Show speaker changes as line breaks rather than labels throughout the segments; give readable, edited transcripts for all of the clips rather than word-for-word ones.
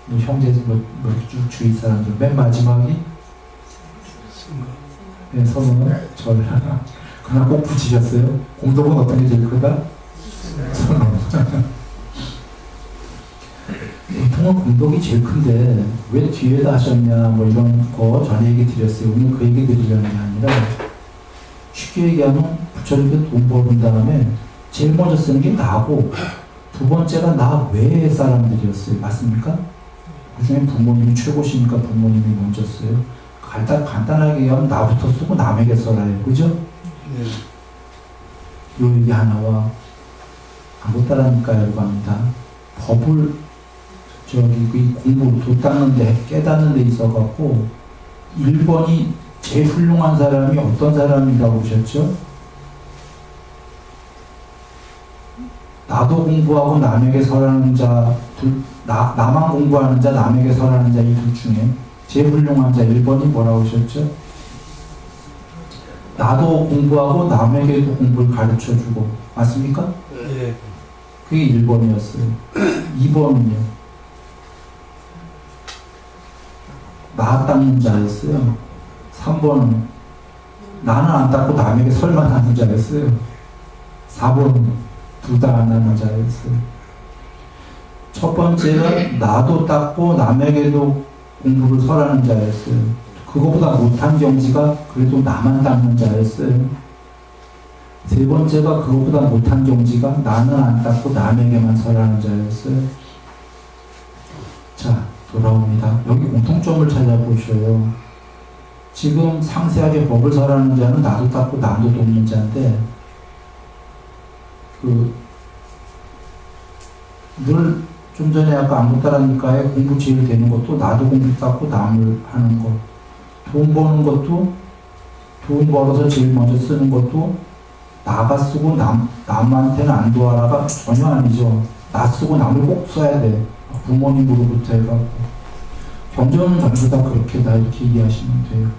뭐 형제 주위 사람들 맨 마지막이 네, 선언을 절 그러나 꼭 붙이셨어요. 공덕은 어떤 게 제일 크다? 선언. 보통은 공덕이 제일 큰데 왜 뒤에다 하셨냐 뭐 이런 거 전에 얘기 드렸어요. 오늘 그 얘기 드리려는 게 아니라 쉽게 얘기하면 부처님께 돈 벌은 다음에 제일 먼저 쓰는 게 나고 두 번째가 나 외의 사람들이었어요. 맞습니까? 그 중에 부모님이 최고시니까 부모님이 먼저 써요. 간단하게 얘기하면 나부터 쓰고 남에게 써라요. 그죠? 네. 요 얘기 하나와 안 못따라니까요 합니다. 법을 그 공부 도 닦는 데 깨닫는 데 있어갖고 1번이 제일 훌륭한 사람이 어떤 사람이라고 보셨죠? 나도 공부하고 남에게 설하는 자, 나만 공부하는 자, 남에게 설하는 자 이 둘 중에 제일 훌륭한 자 1번이 뭐라고 하셨죠? 나도 공부하고 남에게도 공부를 가르쳐주고 맞습니까? 네. 그게 1번이었어요. 2번은요? 나 닦는 자였어요. 3번은 나는 안 닦고 남에게 설만 하는 자였어요. 4번은 둘 다 안 하는 자였어요. 첫 번째는 나도 닦고 남에게도 공부를 설하는 자였어요. 그거보다 못한 경지가 그래도 나만 닦는 자였어요. 세 번째가 그거보다 못한 경지가 나는 안 닦고 남에게만 설하는 자였어요. 자, 돌아옵니다. 여기 공통점을 찾아보셔요. 지금 상세하게 법을 설하는 자는 나도 닦고 남도 돕는 자인데 늘 좀 전에 아까 안 못따라니까에 공부 제일 되는 것도 나도 공부 닦고 남을 하는 것. 돈 버는 것도 돈 벌어서 제일 먼저 쓰는 것도 나가 쓰고 남한테는 안 도와라가 전혀 아니죠. 나 쓰고 남을 꼭 써야 돼. 부모님으로부터 해갖고. 경전은 전부 다 그렇게 다 이렇게 이해하시면 돼요.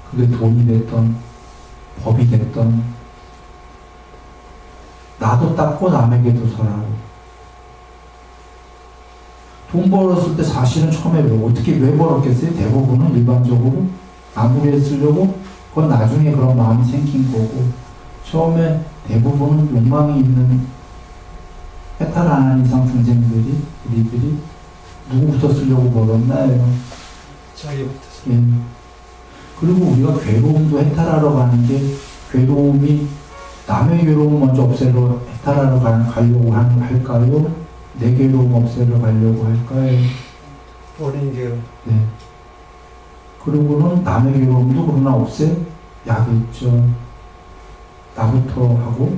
그게 돈이 됐던 법이 됐던 나도 닦고 남에게도 설하고. 돈 벌었을 때 사실은 처음에 왜 벌었겠어요? 대부분은 일반적으로 아무리 쓰려고 그건 나중에 그런 마음이 생긴 거고 처음에 대부분은 욕망이 있는 해탈 안 하는 이상 우리들이 누구부터 쓰려고 벌었나요?
자기부터.
예. 그리고 우리가 괴로움도 해탈하러 가는 게 괴로움이 남의 괴로움 먼저 없애러 해탈하러 가려고 할까요? 내 괴로움 없애러 가려고 할까요?
본인 괴로움.
네. 그리고는 남의 괴로움도 그러나 없애야겠죠. 나부터 하고.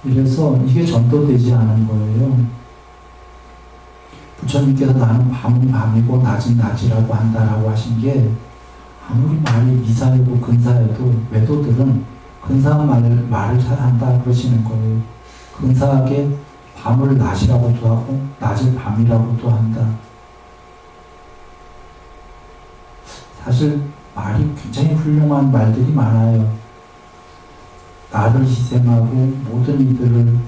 이래서 이게 전도되지 않은 거예요. 부처님께서 나는 밤은 밤이고 낮은 낮이라고 한다라고 하신 게 아무리 말이 미사여도 근사해도 외도들은 근사한 말을 잘 한다 그러시는 거예요. 근사하게 밤을 낮이라고도 하고 낮을 밤이라고도 한다. 사실 말이 굉장히 훌륭한 말들이 많아요. 나를 희생하고 모든 이들을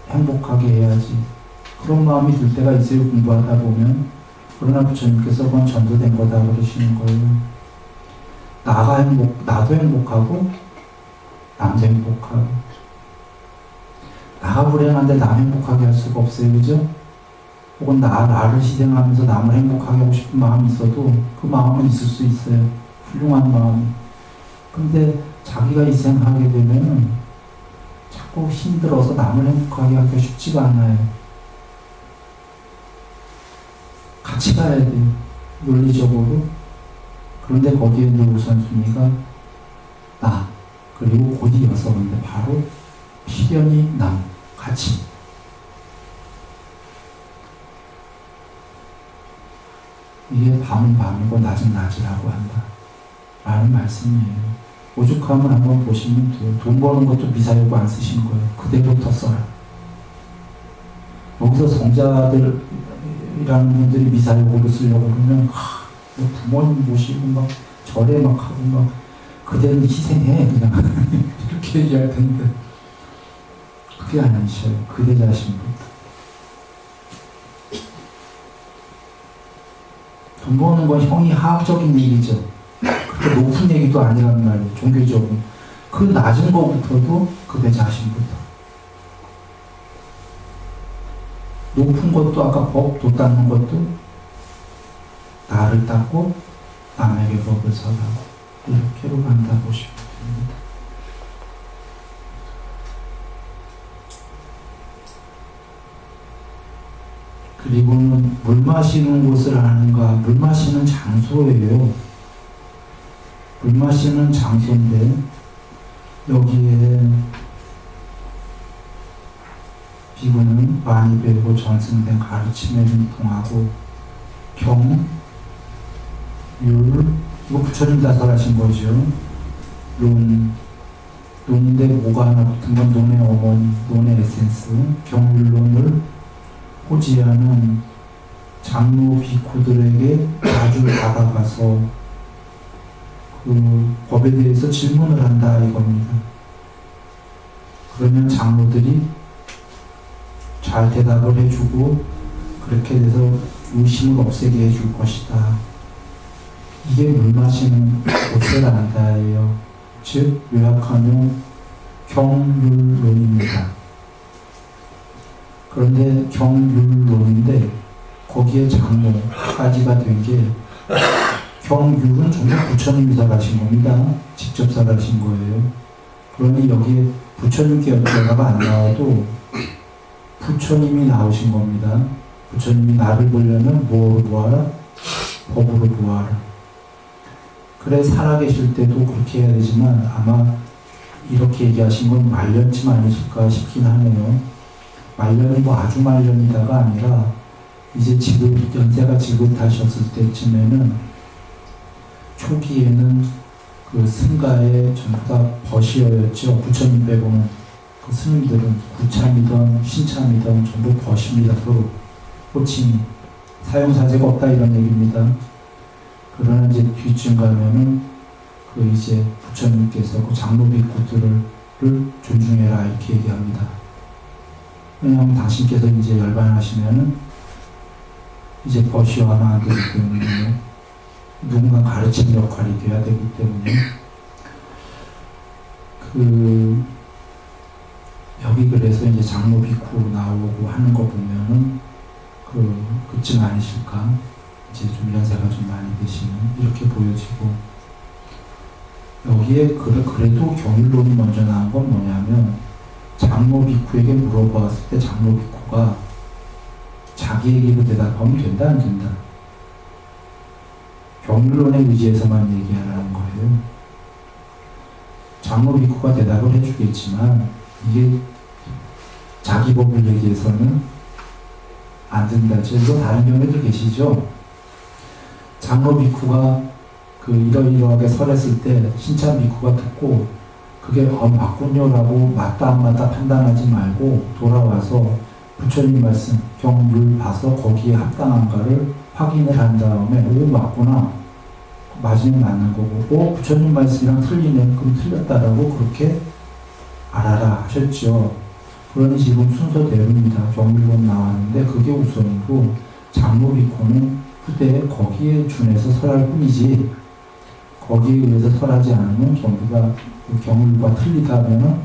행복하게 해야지. 그런 마음이 들 때가 있어요. 공부하다 보면. 그러나 부처님께서 그건 전도된 거다 그러시는 거예요. 나도 행복하고 남도 행복하고. 나가 불행한데 남 행복하게 할 수가 없어요. 그죠? 혹은 나를 희생하면서 남을 행복하게 하고 싶은 마음이 있어도 그 마음은 있을 수 있어요. 훌륭한 마음이. 근데 자기가 희생하게 되면 자꾸 힘들어서 남을 행복하게 하기가 쉽지가 않아요. 같이 가야 돼요. 논리적으로. 그런데 거기에 있는 우선순위가 나 그리고 곧 이어서 근데 바로 필연이 남 같이. 이게 밤은 밤이고 낮은 낮이라고 한다 라는 말씀이에요. 오죽하면 한번 보시면 돼요. 돈 버는 것도 미사여구 안 쓰신 거예요. 그대로부터 써요. 여기서 성자들이라는 분들이 미사여구를 쓰려고 그러면 부모님 모시고 막 절에 막 하고 막 그대는 희생해 그냥 이렇게 얘기할 텐데 그게 아니셔요. 그대 자신부터. 돈 버는 건 형이 하학적인 얘기죠. 그렇게 높은 얘기도 아니란 말이에요. 종교적인. 그 낮은 것부터도 급의 자신부터. 높은 것도 아까 법, 도 닦는 것도 나를 닦고 남에게 법을 설하고 이렇게로 간다 보시면 됩니다. 그리고는 물 마시는 곳을 아는가, 물 마시는 장소예요. 물 마시는 장소인데 여기에 비구는 많이 배우고 전승된 가르침에 준통하고 경, 율, 이거 부처님 다설하신 거죠. 논인데 뭐가 하나 붙은 건 논의 어머니, 논의 에센스, 경율론을 호지하는 장로 비쿠들에게 자주 다가가서 그 법에 대해서 질문을 한다 이겁니다. 그러면 장로들이 잘 대답을 해주고 그렇게 돼서 의심을 없애게 해줄 것이다. 이게 물 마시는 곳을 안다예요. 즉 요약하면 경율론입니다. 그런데 경율론인데 거기에 장로까지가 된 게 경율은 전부 부처님이 설하신 겁니다. 직접 설하신 거예요. 그러니 여기에 부처님께 여기다가 안 나와도 부처님이 나오신 겁니다. 부처님이 나를 보려면 뭐로 보아라? 법으로 보아라. 그래 살아계실 때도 그렇게 해야 되지만 아마 이렇게 얘기하신 건 말년쯤 아니실까 싶긴 하네요. 말년이 뭐 아주 말년이다가 아니라 이제 연세가 지긋하셨을 때쯤에는 초기에는 그 승가에 전부 다 버시어였죠. 부처님 빼고는 그 스님들은 구참이든 신참이든 전부 버십니다. 서로 호칭이 사용사제가 없다 이런 얘기입니다. 그러나 이제 뒤쯤 가면은 그 이제 부처님께서 그 장로 비구들을 존중해라 이렇게 얘기합니다. 왜냐하면 당신께서 이제 열반하시면은 이제 버시어하면 안 되기 때문에 누군가 가르치는 역할이 돼야 되기 때문에 여기 그래서 이제 장로 비쿠 나오고 하는 거 보면은 그쯤 아니실까? 이제 좀 연세가 좀 많이 되시는 이렇게 보여지고 여기에 그래도 경율론이 먼저 나온 건 뭐냐면 장로 비쿠에게 물어보았을 때 장로 비쿠가 자기 얘기로 대답하면 된다 안 된다? 경율론에 의지해서만 얘기하라는 거예요. 장로 비쿠가 대답을 해주겠지만 이게 자기 법을 얘기해서는 안 된다. 또 다른 경우에도 계시죠. 장로 비쿠가 이러이러하게 설했을 때 신참 비쿠가 듣고 그게 맞군요라고 맞다 안 맞다 판단하지 말고 돌아와서 부처님 말씀 경율 봐서 거기에 합당한가를 확인을 한 다음에 오 맞구나 맞으면 맞는 거고 부처님 말씀이랑 틀리면 그럼 틀렸다라고 그렇게 알아라 하셨죠. 그러니 지금 순서대로입니다. 경율론 나왔는데 그게 우선이고 장로 비쿠는 후대에 거기에 준해서 설할 뿐이지 거기에 의해서 설하지 않으면 전부 다 그 경율과 틀리다면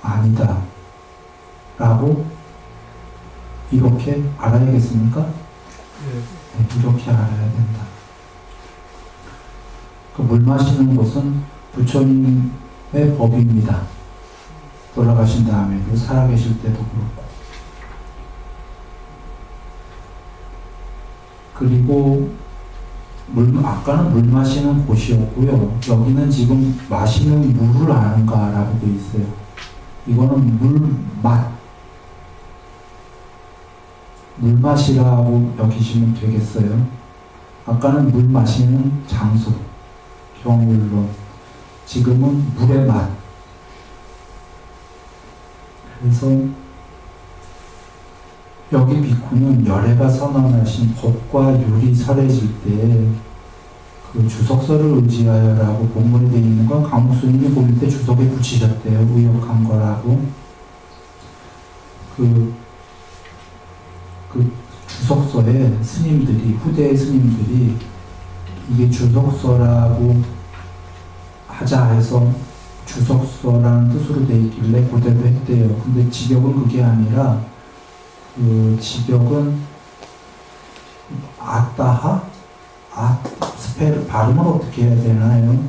아니다 라고 이렇게 알아야겠습니까? 네, 이렇게 알아야 된다. 그 물 마시는 곳은 부처님의 법입니다. 돌아가신 다음에도 살아계실 때도 그렇고 그리고 아까는 물 마시는 곳이었고요. 여기는 지금 마시는 물을 아는가라고 되어 있어요. 이거는 물 맛이라고 여기시면 되겠어요. 아까는 물 마시는 장소, 경율론. 지금은 물의 맛. 그래서 여기 비쿠는 열애가 선언하신 법과 율이 설해질 때 그 주석서를 의지하여라고 본문에 되어 있는 건 강목스님이 보일 때 주석에 붙이셨대요. 의역한 거라고. 그 주석서 주석서에 스님들이, 후대 스님들이 이게 주석서라고 하자 해서 주석서라는 뜻으로 돼 있길래 그대로 했대요. 근데 직역은 그게 아니라 그 직역은 아따하? 스펠 발음을 어떻게 해야 되나요?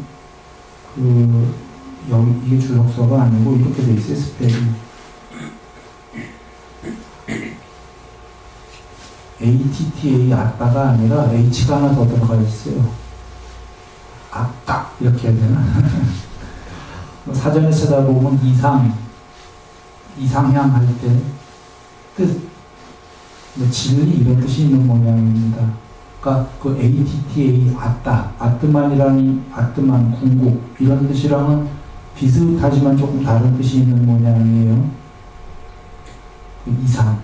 여기 이게 주석서가 아니고 이렇게 돼 있어요. 스펠이 ATTA 아따가 아니라 H가 하나 더 들어가 있어요. 아따 이렇게 해야 되나? 사전에 찾아보면 이상향 할 때 뜻, 진리 이런 뜻이 있는 모양입니다. 그러니까 그 ATTA 아뜨만이라는 아뜨만 궁극 이런 뜻이랑은 비슷하지만 조금 다른 뜻이 있는 모양이에요. 그 이상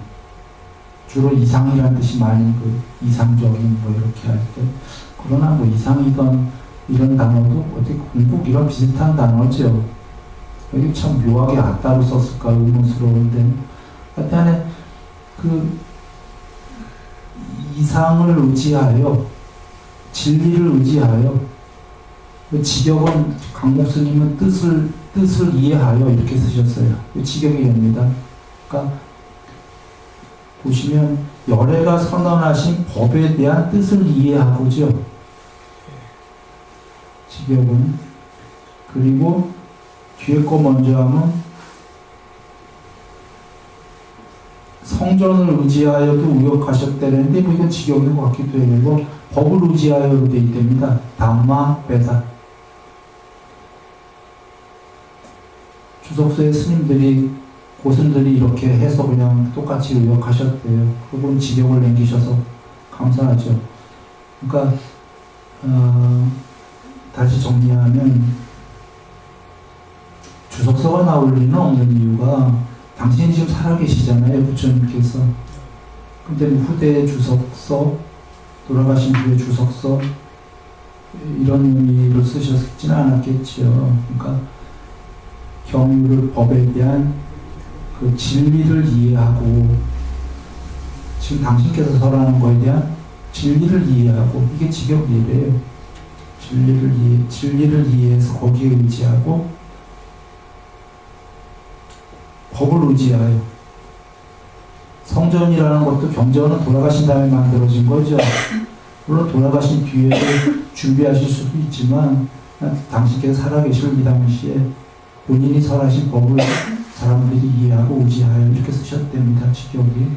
주로 이상이라는 뜻이 많이 그 이상적인 뭐 이렇게 할 때 그러나 뭐 이상이건 이런 단어도 어떻게 궁극 이런 비슷한 단어죠. 여기 참 묘하게 아따로 썼을까 의문스러운데 하여튼 그 이상을 의지하여 진리를 의지하여 그 직역은 강목스님은 뜻을 이해하여 이렇게 쓰셨어요. 그 직역이 됩니다. 그러니까 보시면 열애가 선언하신 법에 대한 뜻을 이해하고죠. 직역은 그리고 뒤에 거 먼저 하면 성전을 의지하여도 우역하셨다는데 뭐 이건 직역인 것 같기도 해요. 이거 법을 의지하여로 되어 있답니다. 담마 베다. 주석서의 스님들이 고선들이 이렇게 해서 그냥 똑같이 의역하셨대요. 그분 직역을 남기셔서 감사하죠. 그러니까 다시 정리하면 주석서가 나올 리는 없는 이유가 당신이 지금 살아계시잖아요. 부처님께서. 근데 뭐 후대 주석서, 돌아가신 후에 주석서 이런 의미로 쓰셨지는 않았겠지요. 그러니까 경유를 법에 대한 그 진리를 이해하고 지금 당신께서 설하는 거에 대한 진리를 이해하고 이게 직역이래요. 진리를 이해해서 거기에 의지하고 법을 의지하여 성전이라는 것도 경전은 돌아가신 다음에 만들어진 거죠. 물론 돌아가신 뒤에도 준비하실 수도 있지만 당신께서 살아계실 이 당시에 본인이 설하신 법을 사람들이 이해하고 의지하여 이렇게 쓰셨답니다. 직역이.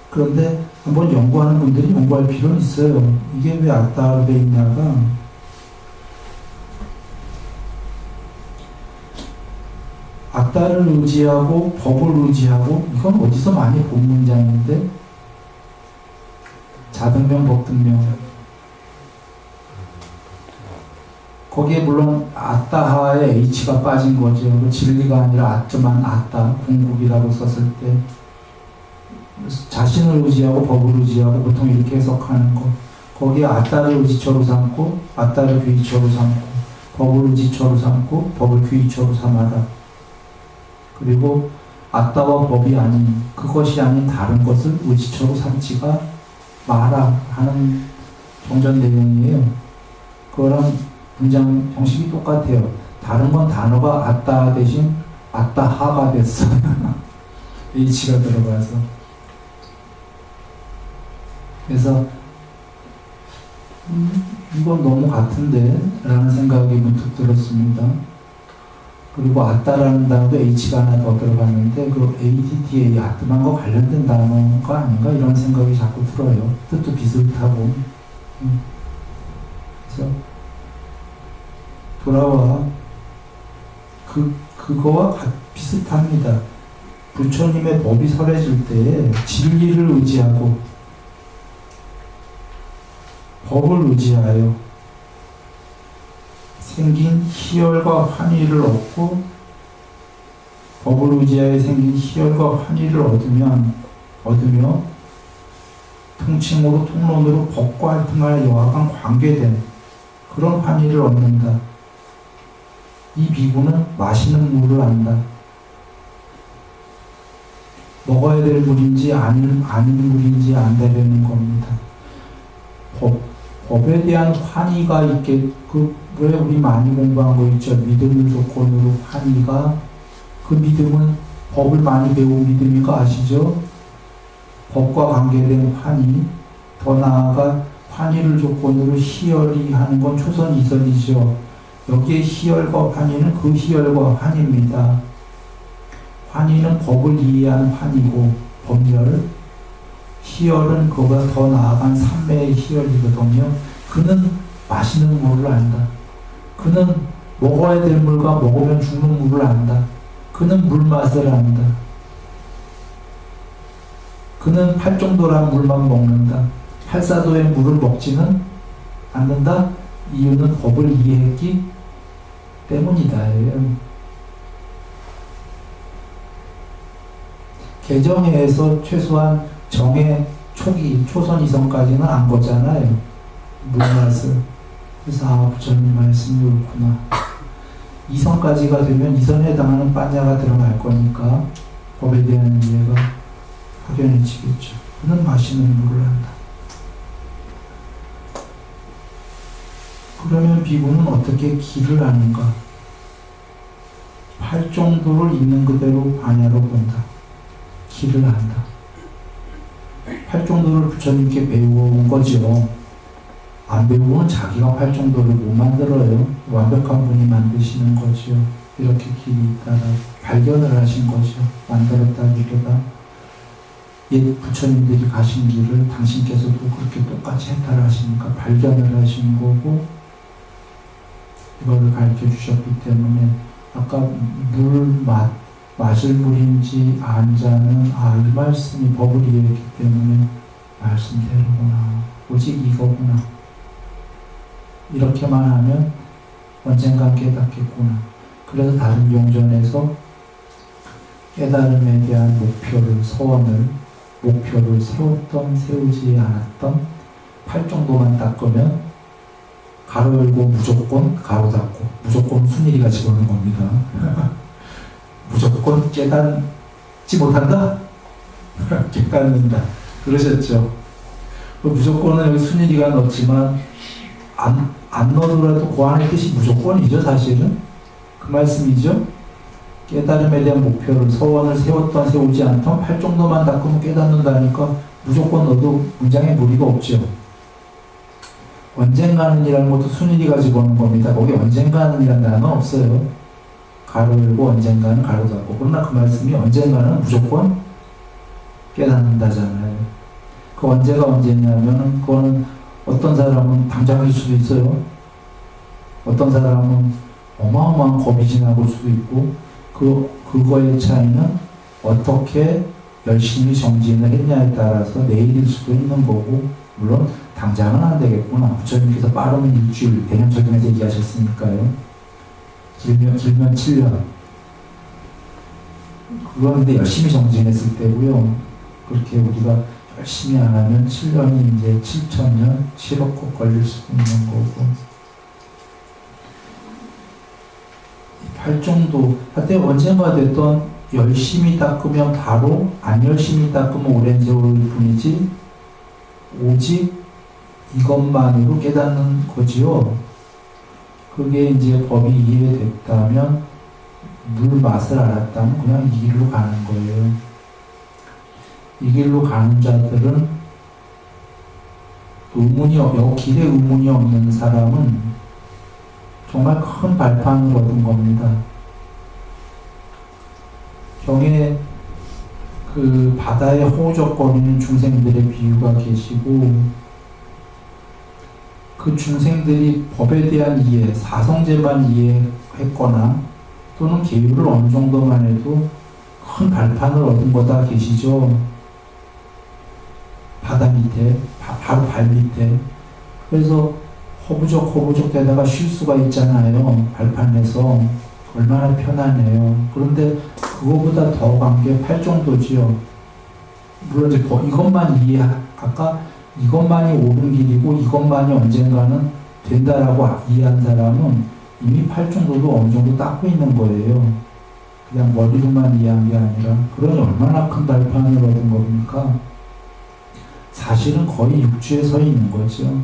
그런데 한번 연구하는 분들이 연구할 필요는 있어요. 이게 왜 아따로 돼 있냐가 아따를 의지하고 법을 의지하고 이건 어디서 많이 본 문장인데 자등명 법등명 거기에 물론 아따하에 H가 빠진 거죠. 그 진리가 아니라 아트만 아따 궁극이라고 썼을 때 자신을 의지하고 법을 의지하고 보통 이렇게 해석하는 거 거기에 아따를 의지처로 삼고 아따를 귀의처로 삼고 법을 의지처로 삼고 법을 귀의처로 삼아라. 그리고 아따와 법이 아닌 그것이 아닌 다른 것을 의지처로 삼지가 마라 하는 경전 내용이에요. 그거랑 문장 형식이 똑같아요. 다른 건 단어가 아따 대신 아따하가 됐어요. H가 들어가서. 그래서 이건 너무 같은데 라는 생각이 문득 들었습니다. 그리고 아따라는 단어도 H가 하나 더 들어갔는데 그 ATTA 아뜨만과 관련된 단어가 아닌가 이런 생각이 자꾸 들어요. 뜻도 비슷하고. 그래서 돌아와 그거와 비슷합니다. 부처님의 법이 설해질 때 진리를 의지하고 법을 의지하여 생긴 희열과 환희를 얻고 법을 의지하여 생긴 희열과 환희를 얻으며 통칭으로 통론으로 법과 할등하여 여하간 관계된 그런 환희를 얻는다. 이 비구는 마시는 물을 안다. 먹어야 될 물인지 아닌 물인지 안 되려는 겁니다. 법에 대한 환희가 있게, 왜 우리 많이 공부한 거 있죠? 믿음을 조건으로 환희가, 그 믿음은 법을 많이 배운 믿음인 거 아시죠? 법과 관계된 환희, 더 나아가 환희를 조건으로 희열이 하는 건 초선 이설이죠. 여기에 희열과 환희는 그 희열과 환희입니다. 환희는 법을 이해한 환희고 법열, 희열은 그보다 더 나아간 삼매의 희열이거든요. 그는 마시는 물을 안다. 그는 먹어야 될 물과 먹으면 죽는 물을 안다. 그는 물맛을 안다. 그는 팔정도란 물만 먹는다. 팔사도의 물을 먹지는 않는다. 이유는 법을 이해했기 때문이다. 개정에서 최소한 정의 초기, 초선 이성까지는 안 거잖아요. 물맛을. 그래서 부처님 말씀이 옳구나. 이성까지가 되면 이선에 해당하는 빠냐가 들어갈 거니까 법에 대한 이해가 확연해지겠죠. 그는 마시는 물을 한다. 그러면 비구는 어떻게 기를 아는가? 팔정도를 있는 그대로 반야로 본다. 기를 안다. 팔정도를 부처님께 배워온 거죠. 안 배우면 자기가 팔정도를 못 만들어요. 완벽한 분이 만드시는 거죠. 이렇게 길이 있다라 발견을 하신 거죠. 만들었다기보다 옛 부처님들이 가신 길을 당신께서도 그렇게 똑같이 해탈 하시니까 발견을 하신 거고, 이거를 가르쳐 주셨기 때문에 아까 마실 물인지 안 자는 이 말씀이 법을 이해했기 때문에 말씀대로구나. 오직 이거구나. 이렇게만 하면 언젠간 깨닫겠구나. 그래서 다른 용전에서 깨달음에 대한 목표를 세웠던 세우지 않았던 팔정도만 닦으면 가로 열고 무조건 가로 닫고, 무조건 순일이가 집어넣는 겁니다. 무조건 깨닫지 못한다? 깨닫는다. 그러셨죠. 무조건은 여기 순일이가 넣었지만 안 넣어더라도 그 안의 뜻이 무조건이죠. 사실은 그 말씀이죠. 깨달음에 대한 목표를, 서원을 세웠던 세우지 않던 팔정도만 닦으면 깨닫는다니까 무조건 넣어도 문장에 무리가 없죠. 언젠가는 이라는 것도 순일이가 집어넣은 겁니다. 거기 언젠가는 이라는 단어는 없어요. 가로 열고 언젠가는 가로 닫고. 그러나 그 말씀이 언젠가는 무조건 깨닫는다잖아요. 그 언제가 언제냐면은 그거는 어떤 사람은 당장일 수도 있어요. 어떤 사람은 어마어마한 겁이 지나갈 수도 있고, 그거의 차이는 어떻게 열심히 정진을 했냐에 따라서 내일일 수도 있는 거고, 물론 당장은 안 되겠구나. 부처님께서 빠르면 일주일, 대념적용에서 얘기하셨으니까요. 길면 7년. 그건 근데 열심히 정진했을 때고요. 그렇게 우리가 열심히 안 하면 7년이 이제 7,000년, 7억 국 걸릴 수도 있는 거고. 팔정도, 하여튼 언젠가 됐던 열심히 닦으면 바로, 안 열심히 닦으면 오랜 세월일 뿐이지, 오직 이것만으로 깨닫는 거지요. 그게 이제 법이 이해됐다면, 물 맛을 알았다면 그냥 이 길로 가는 거예요. 이 길로 가는 자들은 길에 의문이 없는 사람은 정말 큰 발판을 얻은 겁니다. 경에 그 바다에 호적거리는 중생들의 비유가 계시고, 그 중생들이 법에 대한 이해, 사성제만 이해했거나 또는 계율을 어느 정도만 해도 큰 발판을 얻은 거다 계시죠. 바다 밑에, 바로 발 밑에. 그래서 허부적 되다가 쉴 수가 있잖아요. 발판에서. 얼마나 편하네요. 그런데 그거보다 더 간 게 팔정도지요. 물론 이제 이것만 아까 이것만이 옳은 길이고 이것만이 언젠가는 된다라고 이해한 사람은 이미 팔정도도 어느 정도 닦고 있는 거예요. 그냥 머리로만 이해한 게 아니라 그러니 얼마나 큰 발판을 얻은 겁니까? 사실은 거의 육지에 서 있는 거죠.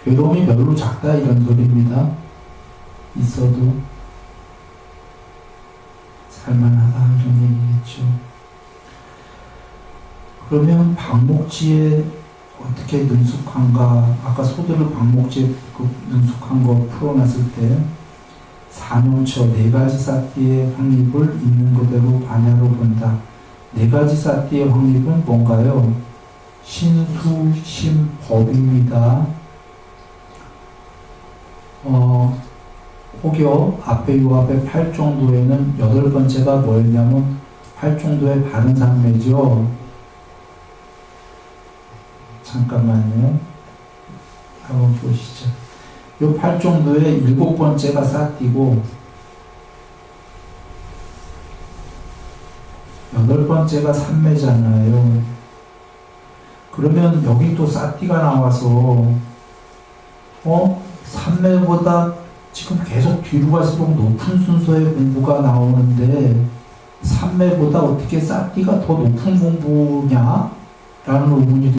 괴로움이 별로 작다 이런 소리입니다. 있어도 살만하다 이런 얘기겠죠. 그러면 방목지에 어떻게 능숙한가? 아까 소들을 방목지에 그 능숙한 거 풀어놨을 때 사념처 네 가지 사띠의 확립을 있는 그대로 반야로 본다. 네 가지 사띠의 확립은 뭔가요? 신수, 심, 법입니다. 혹여 앞에 요 앞에 8정도에는 8번째가 뭐였냐면 8정도의 바른 삼매죠. 잠깐만요. 한번 보시죠. 요 8정도의 7번째가 사띠고 8번째가 삼매잖아요. 그러면 여기 또 사띠가 나와서 삼매보다 지금 계속 뒤로 갈수록 높은 순서의 공부가 나오는데 삼매보다 어떻게 사띠가 더 높은 공부냐? 라는 의문이